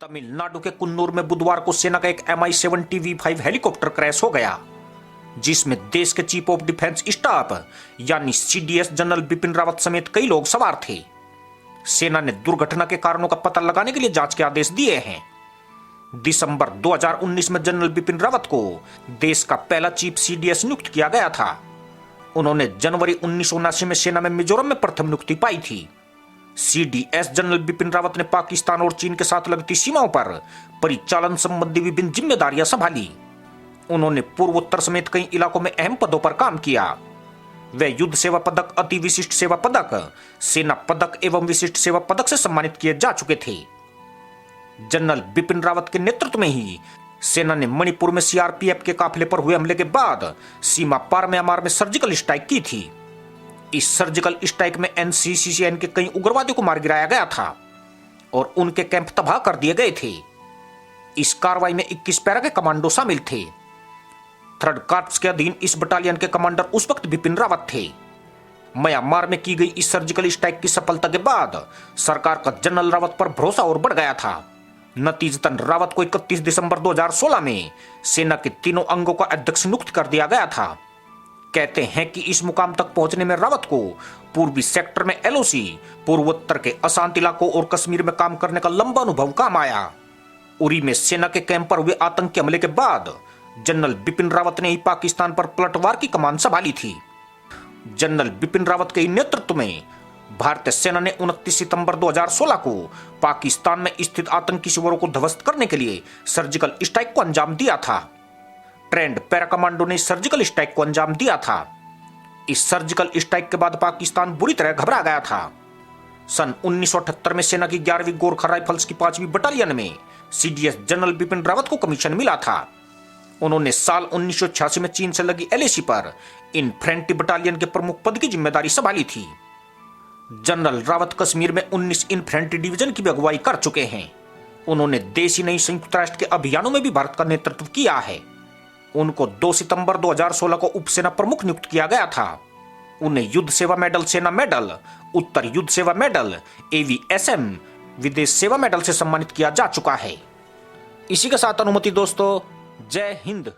तमिलनाडु के कुन्नूर में बुधवार को सेना का एक Mi-17 V5 हेलीकॉप्टर क्रैश हो गया, जिसमें देश के चीफ ऑफ डिफेंस स्टाफ यानी सीडीएस जनरल बिपिन रावत समेत कई लोग सवार थे। सेना ने दुर्घटना के कारणों का पता लगाने के लिए जांच के आदेश दिए हैं। दिसंबर 2019 में जनरल बिपिन रावत को देश का पहला चीफ सीडीएस नियुक्त किया गया था। उन्होंने जनवरी 1979 में सेना में मिजोरम में प्रथम नियुक्ति पाई थी। सीडीएस जनरल बिपिन रावत ने पाकिस्तान और चीन के साथ लगती सीमाओं पर परिचालन संबंधी विभिन्न जिम्मेदारियां संभाली। उन्होंने पूर्वोत्तर समेत कई इलाकों में अहम पदों पर काम किया। वे युद्ध सेवा पदक, अति विशिष्ट सेवा पदक, सेना पदक एवं विशिष्ट सेवा पदक से सम्मानित किए जा चुके थे। जनरल बिपिन रावत के नेतृत्व में ही सेना ने मणिपुर में सीआरपीएफ के काफिले पर हुए हमले के बाद सीमा पार म्यांमार में सर्जिकल स्ट्राइक की थी। इस सर्जिकल स्ट्राइक में एनसीसीसीएन के कई उग्रवादियों को मार गिराया गया था और उनके कैंप तबाह कर दिए गए थे। इस कार्रवाई में 21 पैरा के कमांडो शामिल थे। थर्ड कॉर्प्स के अधीन इस बटालियन के कमांडर उस वक्त बिपिन रावत थे। म्यांमार में की गई इस सर्जिकल स्ट्राइक की सफलता के बाद सरकार का जनरल रावत पर भरोसा और बढ़ गया था। नतीजतन रावत को 31 दिसंबर 2016 में सेना के तीनों अंगों का अध्यक्ष नियुक्त कर दिया गया था। कहते हैं कि इस मुकाम तक पहुंचने में रावत को पूर्वी सेक्टर में एलओसी, पूर्वोत्तर के अशांत इलाकों और कश्मीर में काम करने का लंबा अनुभव काम आया। उरी में सेना के कैंप पर हुए आतंकी हमले के बाद जनरल बिपिन रावत ने ही पाकिस्तान पर पलटवार की कमान संभाली थी। जनरल बिपिन रावत के नेतृत्व में भारतीय सेना ने 29 सितंबर 2016 को पाकिस्तान में स्थित आतंकी शिविरों को ध्वस्त करने के लिए सर्जिकल स्ट्राइक को अंजाम दिया था। ट्रेंड पैरा कमांडो ने सर्जिकल स्ट्राइक को अंजाम दिया था। इस सर्जिकल स्ट्राइक के बाद पाकिस्तान बुरी तरह घबरा गया था। सन 1978 में सेना की 11वीं गोरखा राइफल्स की 5वीं बटालियन में सीडीएस जनरल बिपिन रावत को कमीशन मिला था। उन्होंने साल 1986 में चीन से लगी एलएसी पर इन्फेंट्री बटालियन के प्रमुख पद की जिम्मेदारी संभाली थी। जनरल रावत कश्मीर में 19 इन्फेंट्री डिवीजन की भी अगुवाई कर चुके हैं। उन्होंने देश ही नहीं संयुक्त राष्ट्र के अभियानों में भी भारत का नेतृत्व किया है। उनको 2 सितंबर 2016 को उपसेना प्रमुख नियुक्त किया गया था। उन्हें युद्ध सेवा मेडल, सेना मेडल, उत्तर युद्ध सेवा मेडल, एवीएसएम, विदेश सेवा मेडल से सम्मानित किया जा चुका है। इसी के साथ अनुमति दोस्तों, जय हिंद।